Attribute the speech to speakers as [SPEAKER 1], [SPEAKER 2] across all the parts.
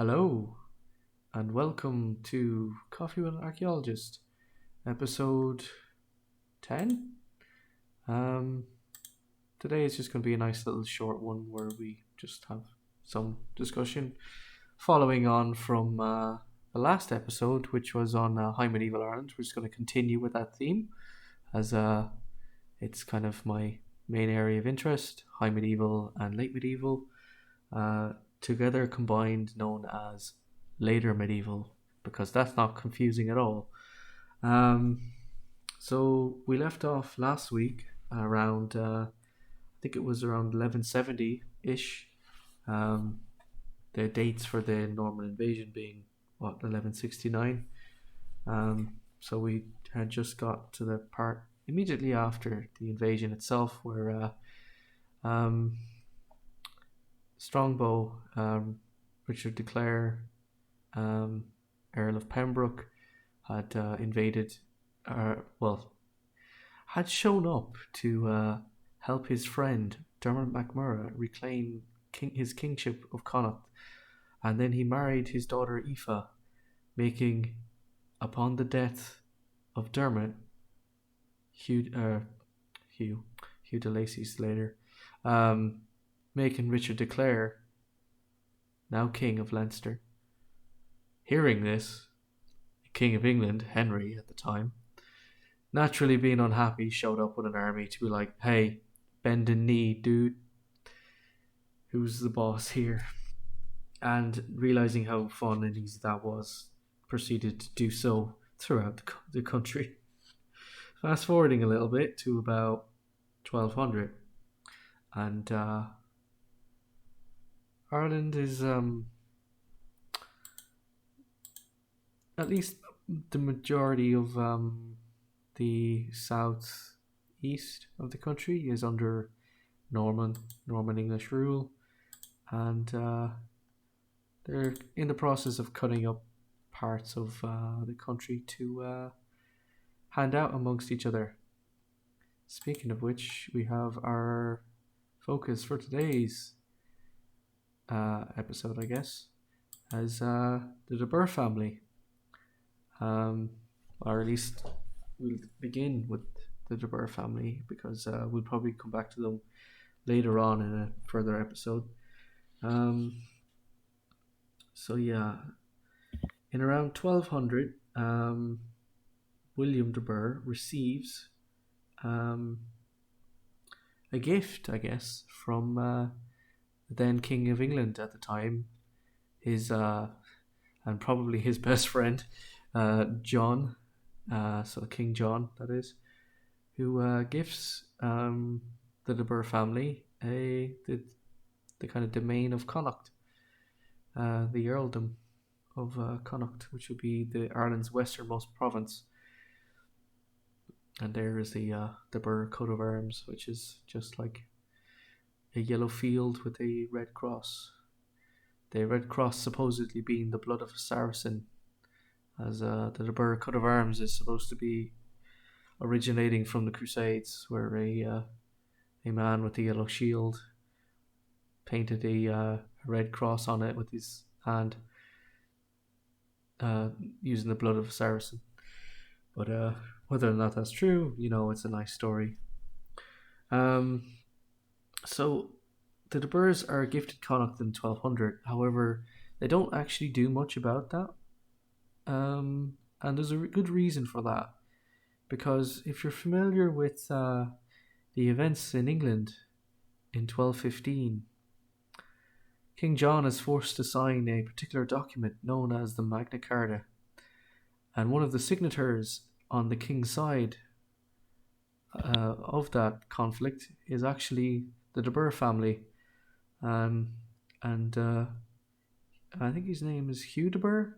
[SPEAKER 1] Hello, and welcome to Coffee with an Archaeologist, episode 10. Um, Today is just going to be a nice little short one where we just have some discussion following on from the last episode, which was on High Medieval Ireland. We're just going to continue with that theme as it's kind of my main area of interest, High Medieval and Late Medieval. Together combined known as later medieval, because that's not confusing at all. Um, so we left off last week around, I think it was around 1170 ish. Um, the dates for the Norman invasion being 1169. So we had just got to the part immediately after the invasion itself, where Strongbow, Richard de Clare, Earl of Pembroke, had invaded, had shown up to help his friend Dermot MacMurrough reclaim his kingship of Connacht, and then he married his daughter Aoife, making, upon the death of Dermot, Hugh de Lacy's later, making Richard de Clare now King of Leinster. Hearing this, the King of England, Henry at the time, naturally being unhappy, showed up with an army to be like, hey, bend the knee, dude. Who's the boss here? And realizing how fun and easy that was, proceeded to do so throughout the country. Fast forwarding a little bit to about 1200, and Ireland is at least the majority of the southeast of the country is under Norman English rule, and they're in the process of cutting up parts of the country to hand out amongst each other. Speaking of which, we have our focus for today's episode, I guess, as the De Burgh family. Or at least we'll begin with the De Burgh family, because we'll probably come back to them later on in a further episode. So yeah, in around 1200, William de Burgh receives a gift, I guess, from the then King of England at the time, his and probably his best friend, John, so King John, that is, who gifts the De Burgh family the kind of domain of Connacht, the earldom of Connacht, which would be Ireland's westernmost province. And there is the Burgh coat of arms, which is just like a yellow field with a red cross. The red cross supposedly being the blood of a Saracen, as the De Burgh coat of arms is supposed to be originating from the Crusades, where a man with a yellow shield painted a red cross on it with his hand, using the blood of a Saracen. But whether or not that's true, it's a nice story. So the De Burghs are gifted Connacht in 1200. However, they don't actually do much about that. And there's a good reason for that. Because if you're familiar with the events in England in 1215, King John is forced to sign a particular document known as the Magna Carta. And one of the signatories on the king's side of that conflict is actually the De Burgh family. And I think his name is Hugh de Burgh,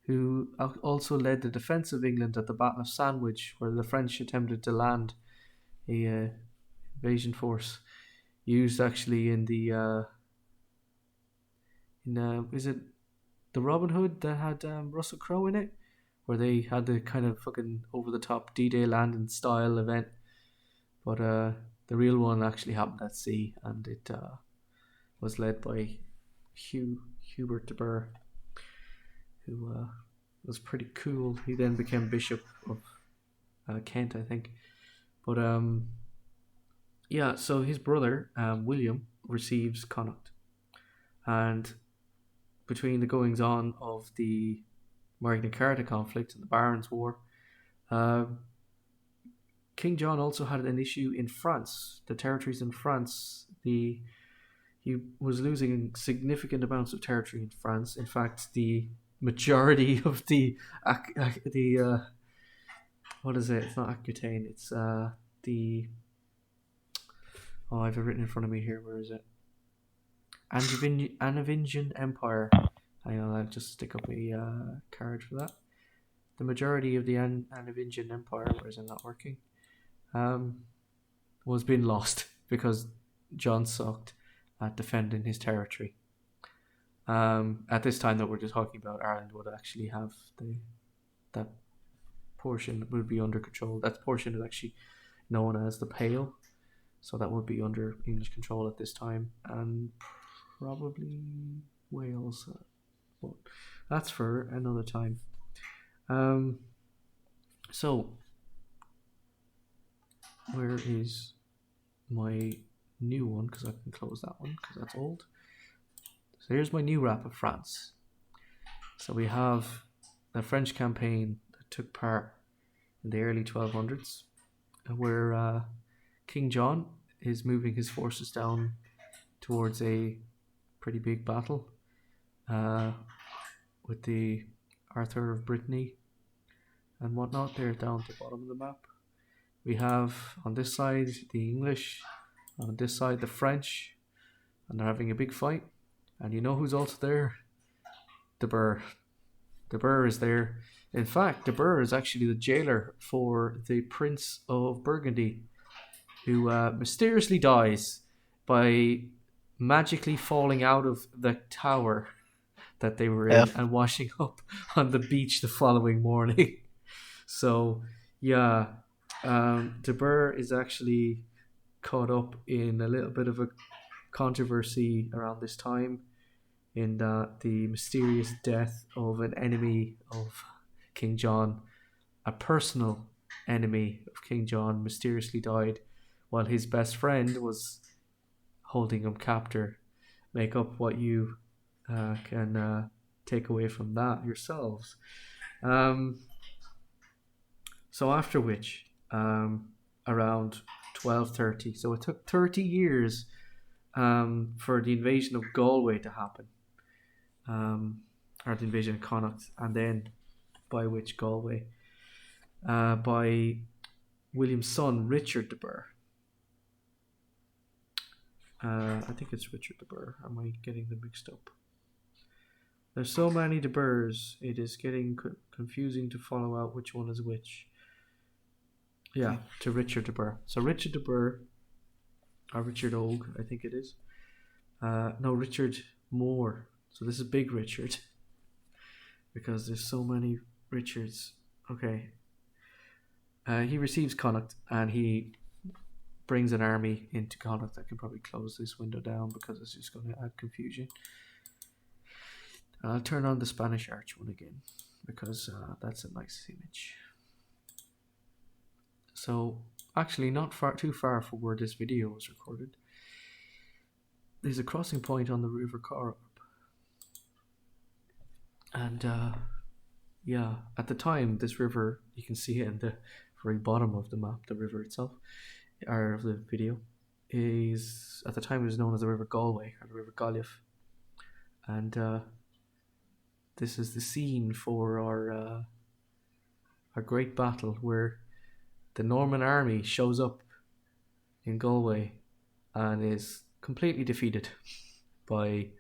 [SPEAKER 1] who also led the defence of England at the Battle of Sandwich, where the French attempted to land a invasion force used actually in the is it the Robin Hood that had Russell Crowe in it, where they had the kind of fucking over the top D-Day landing style event, but the real one actually happened at sea, and it was led by Hubert de Burgh, who was pretty cool. He then became Bishop of Kent, I think. But yeah, so his brother William receives Connacht, and between the goings on of the Magna Carta conflict and the Barons' War, King John also had an issue in France. The territories in France, he was losing significant amounts of territory in France. In fact, the majority of the what is it? It's not Aquitaine. It's the I have it written in front of me here. Where is it? Anavingian Empire. Hang on, I'll just stick up a card for that. The majority of the Anavingian Empire, where is it not working? Was being lost because John sucked at defending his territory. At this time that we're just talking about, Ireland would actually have that portion that would be under control. That portion is actually known as the Pale, so that would be under English control at this time, and probably Wales. But that's for another time. So where is my new one? Because I can close that one because that's old. So here's my new map of France. So we have the French campaign that took part in the early 1200s, where King John is moving his forces down towards a pretty big battle with the Arthur of Brittany and whatnot. They're down at the bottom of the map. We have on this side the English, on this side the French, and they're having a big fight. And you know who's also there? De Burgh. De Burgh is there. In fact, De Burgh is actually the jailer for the Prince of Burgundy, who mysteriously dies by magically falling out of the tower that they were in and washing up on the beach the following morning. So, yeah, De Burgh is actually caught up in a little bit of a controversy around this time, in that the mysterious death of an enemy of King John, a personal enemy of King John, mysteriously died while his best friend was holding him captor. Make up what you can take away from that yourselves. So after which, around 1230, so it took 30 years for the invasion of Galway to happen, or the invasion of Connacht, and then by which Galway, by William's son Richard de Burgh. I think it's Richard de Burgh. Am I getting them mixed up? There's so many de Burghs, it is getting confusing to follow out which one is which. Yeah, to Richard de Burgh. So Richard de Burgh, or Richard Og, I think it is. No, Richard Moore. So this is Big Richard, because there's so many Richards. Okay. He receives Connacht, and he brings an army into Connacht. I can probably close this window down because it's just going to add confusion. I'll turn on the Spanish Arch one again because that's a nice image. So actually not too far from where this video was recorded, there's a crossing point on the River Corrib. And yeah, at the time, this river, you can see it in the very bottom of the map, the river itself, or of the video, is at the time it was known as the River Galway, or the River Galliaf. And this is the scene for our great battle where the Norman army shows up in Galway and is completely defeated by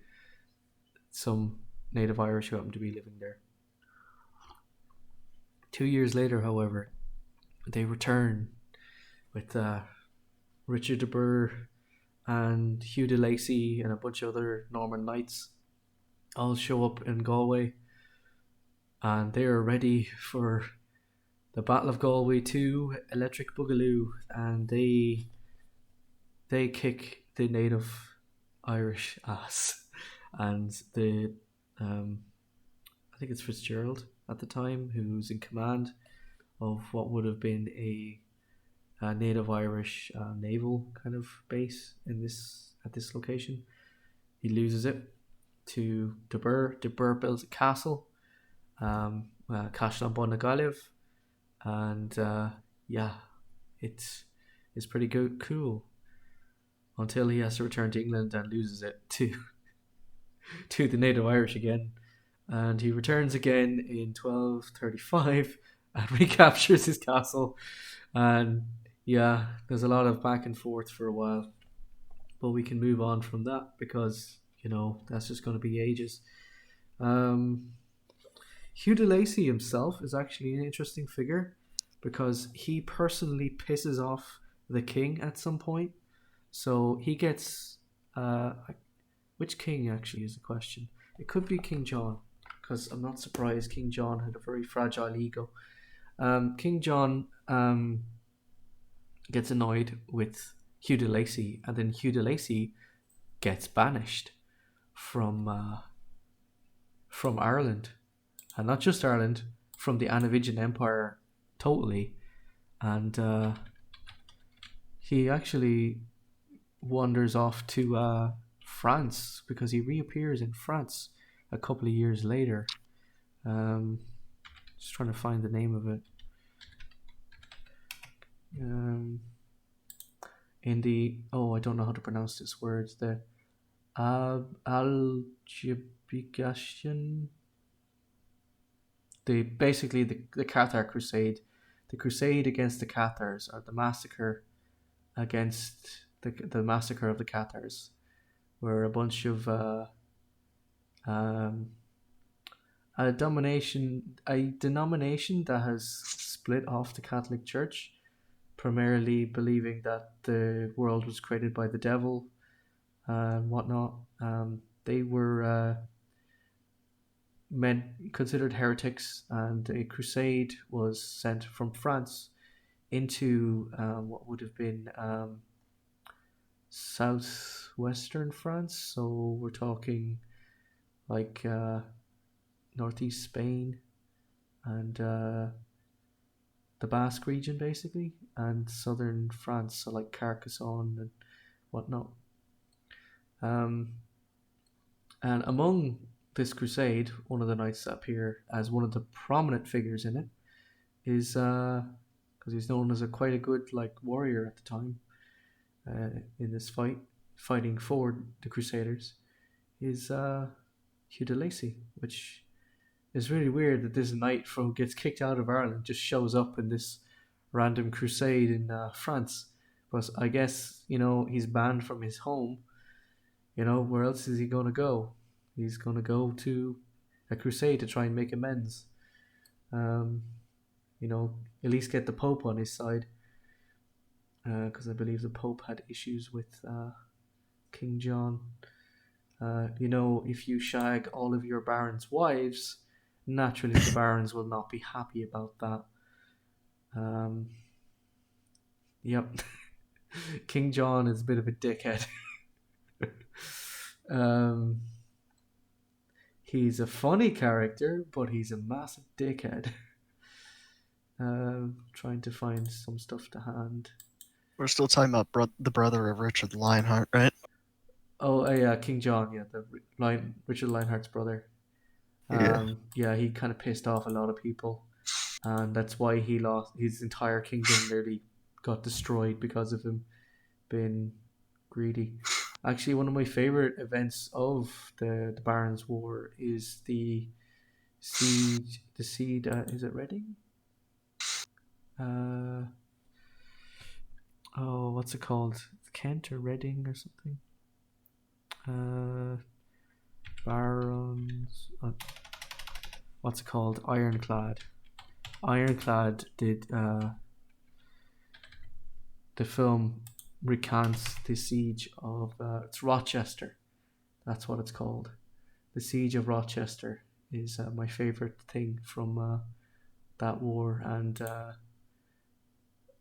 [SPEAKER 1] some native Irish who happen to be living there. 2 years later, however, they return with Richard de Burgh and Hugh de Lacy and a bunch of other Norman knights all show up in Galway, and they are ready for the Battle of Galway 2, Electric Boogaloo, and they kick the native Irish ass. and the I think it's Fitzgerald at the time who's in command of what would have been a native Irish naval kind of base at this location. He loses it to De Burr. De Burr builds a castle, Cashlan Bonagalev, and yeah, it's pretty cool until he has to return to England and loses it to to the native Irish again. And he returns again in 1235 and recaptures his castle. And yeah, there's a lot of back and forth for a while, but we can move on from that because that's just going to be ages. Hugh de Lacy himself is actually an interesting figure because he personally pisses off the king at some point. So he gets which king actually is the question. It could be King John, because I'm not surprised King John had a very fragile ego. King John gets annoyed with Hugh de Lacy, and then Hugh de Lacy gets banished from Ireland, and not just Ireland, from the Anavigian Empire totally, and he actually wanders off to France because he reappears in France a couple of years later. Just trying to find the name of it. In the I don't know how to pronounce this word. The Algebigation. Basically the Cathar Crusade, the crusade against the Cathars, or the massacre against the massacre of the Cathars, where a bunch of a denomination that has split off the Catholic Church, primarily believing that the world was created by the devil and whatnot. They were considered heretics, and a crusade was sent from France into what would have been southwestern France. So we're talking like northeast Spain and the Basque region, basically, and southern France, so like Carcassonne and whatnot. And among this crusade, one of the knights that appear as one of the prominent figures in it is because he's known as quite a good warrior at the time in this fighting for the Crusaders, is Hugh de Lacy, which is really weird that this knight who gets kicked out of Ireland just shows up in this random crusade in France. But I guess he's banned from his home. Where else is he going to go? He's going to go to a crusade to try and make amends. At least get the Pope on his side, because I believe the Pope had issues with King John. If you shag all of your barons' wives, naturally the barons will not be happy about that. Yep. King John is a bit of a dickhead. He's a funny character, but he's a massive dickhead. Trying to find some stuff to hand.
[SPEAKER 2] We're still talking about the brother of Richard Lionheart, right?
[SPEAKER 1] Oh, yeah, King John, yeah, Richard Lionheart's brother. Yeah, he kind of pissed off a lot of people, and that's why he lost his entire kingdom. Nearly got destroyed because of him being greedy. Actually, one of my favorite events of the Barons' War is the siege. Is it Reading? What's it called? Kent or Reading or something? Barons. What's it called? Ironclad. Ironclad did. The film recounts the siege of it's Rochester. That's what it's called. The siege of Rochester is my favorite thing from that war, and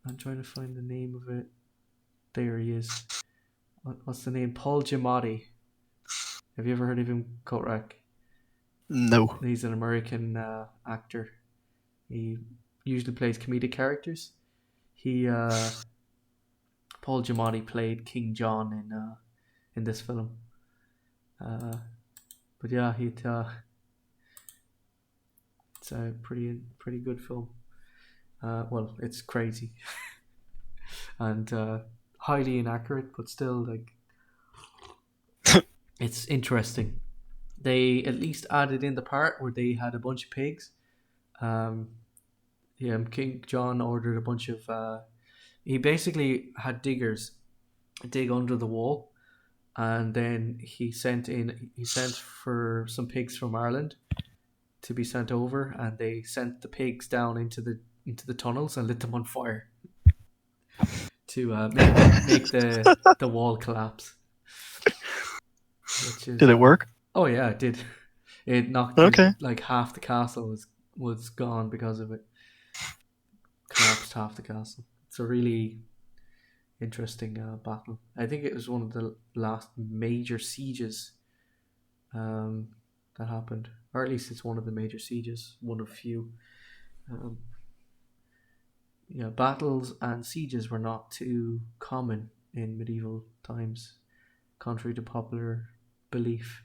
[SPEAKER 1] I'm trying to find the name of it. There he is. What's the name? Paul Giamatti. Have you ever heard of him, Korak?
[SPEAKER 2] No.
[SPEAKER 1] He's an American actor. He usually plays comedic characters. He Paul Giamatti played King John in this film. Uh, but yeah, it's a pretty good film. Well, it's crazy and highly inaccurate, but still like it's interesting. They at least added in the part where they had a bunch of pigs. Um, yeah, King John ordered a bunch of. He basically had diggers dig under the wall, and then he sent for some pigs from Ireland to be sent over, and they sent the pigs down into the tunnels and lit them on fire to make the wall collapse. Which is
[SPEAKER 2] Did it work?
[SPEAKER 1] oh yeah, it did. It knocked
[SPEAKER 2] Okay.
[SPEAKER 1] like half the castle was gone because of it. Collapsed half the castle. It's a really interesting battle. I think it was one of the last major sieges um, that happened, or at least it's one of the major sieges, one of few. Um, yeah, battles and sieges were not too common in medieval times, contrary to popular belief.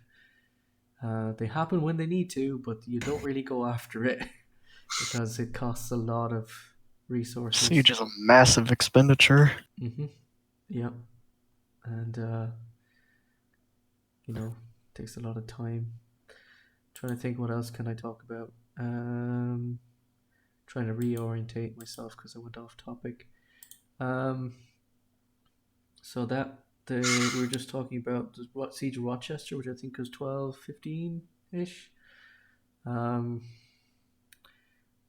[SPEAKER 1] They happen when they need to, but you don't really go after it because it costs a lot of resources.
[SPEAKER 2] Siege is a massive expenditure.
[SPEAKER 1] Mm-hmm. Yep. And takes a lot of time. Trying to think what else can I talk about. Trying to reorientate myself because I went off topic. So we were just talking about the siege of Rochester, which I think was 1215 ish.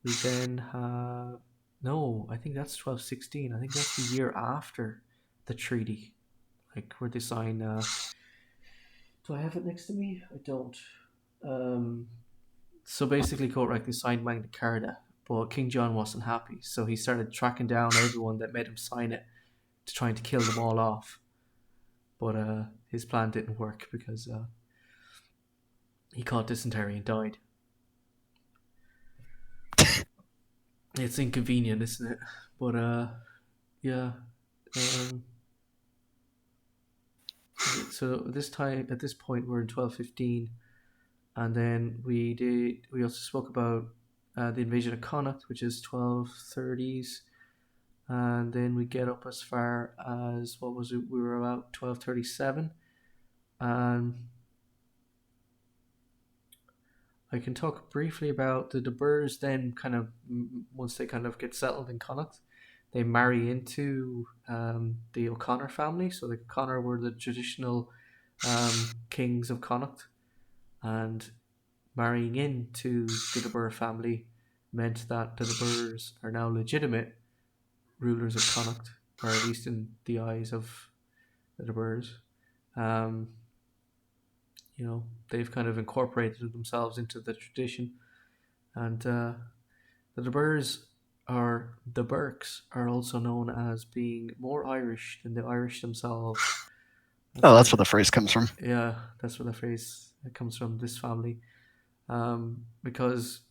[SPEAKER 1] We then have no, I think that's 1216. I think that's the year after the treaty, like where they sign. Do I have it next to me? I don't. So basically, Court they signed Magna Carta, but King John wasn't happy, so he started tracking down everyone that made him sign it to trying to kill them all off. But his plan didn't work because he caught dysentery and died. It's inconvenient, isn't it? But yeah. So at this point, we're in 1215, and then we also spoke about the invasion of Connacht, which is 1230s, and then we get up as far as what was it? We were about 1237, and I can talk briefly about the De Burghs. Then, kind of once they kind of get settled in Connacht, they marry into the O'Connor family. So the O'Connor were the traditional kings of Connacht, and marrying into the De Burgh family meant that the De Burghs are now legitimate rulers of Connacht, or at least in the eyes of the De Burghs. They've kind of incorporated themselves into the tradition, and the De Burghs or the Burkes are also known as being more Irish than the Irish themselves.
[SPEAKER 2] That's where the phrase comes from.
[SPEAKER 1] Yeah, that's where the phrase comes from. This family, because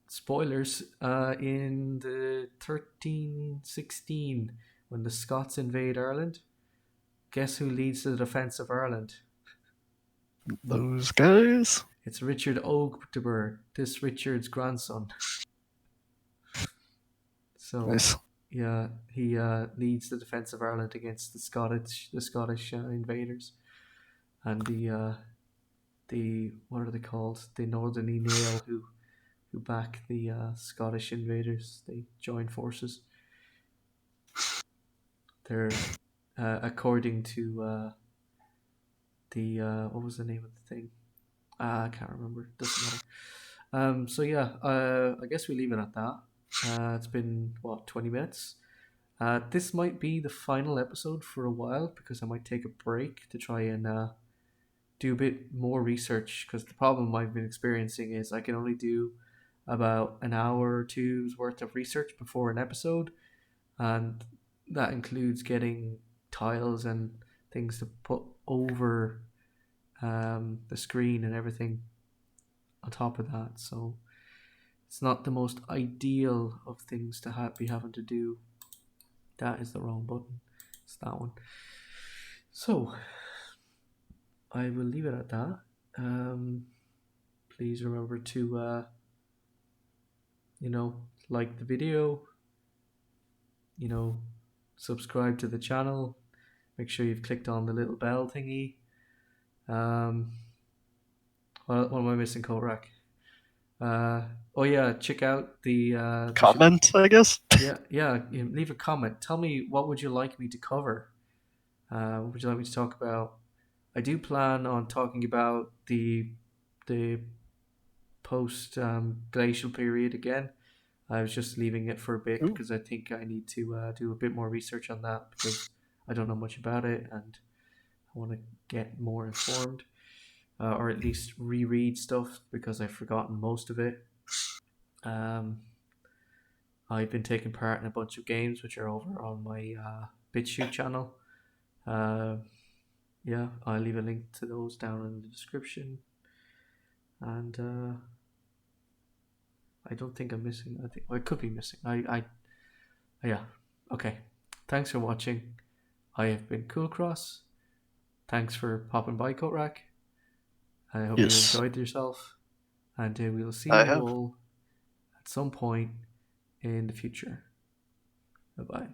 [SPEAKER 1] spoilers, in the 1316 when the Scots invade Ireland, guess who leads the defense of Ireland?
[SPEAKER 2] Those guys?
[SPEAKER 1] It's Richard Oge de Burgh, this Richard's grandson. So
[SPEAKER 2] Nice.
[SPEAKER 1] yeah, he leads the defense of Ireland against the Scottish invaders, and the what are they called? The Northern Nail who back the Scottish invaders. They join forces. They're according to the what was the name of the thing? I can't remember. Doesn't matter. So yeah, I guess we leave it at that. It's been 20 minutes. This might be the final episode for a while because I might take a break to try and do a bit more research, because the problem I've been experiencing is I can only do about an hour or two's worth of research before an episode, and that includes getting tiles and things to put over the screen and everything on top of that. So it's not the most ideal of things to be having to do. That is the wrong button. It's that one. So I will leave it at that. Please remember to, like the video, subscribe to the channel. Make sure you've clicked on the little bell thingy. What am I missing, Korak? Oh yeah, check out the
[SPEAKER 2] Comment, I guess.
[SPEAKER 1] yeah. Leave a comment. Tell me what would you like me to cover. What would you like me to talk about? I do plan on talking about the post glacial period again. I was just leaving it for a bit
[SPEAKER 2] Ooh.
[SPEAKER 1] because I think I need to do a bit more research on that because I don't know much about it and I want to get more informed, or at least reread stuff because I've forgotten most of it. Um, I've been taking part in a bunch of games which are over on my BitChute channel. Uh, yeah, I'll leave a link to those down in the description. And I don't think I'm missing. I could be missing. Yeah. Okay. Thanks for watching. I have been Cool Cross. Thanks for popping by, Korak. I hope you
[SPEAKER 2] Yes,
[SPEAKER 1] enjoyed yourself, and we will see
[SPEAKER 2] I
[SPEAKER 1] you
[SPEAKER 2] have.
[SPEAKER 1] all at some point in the future. Bye bye.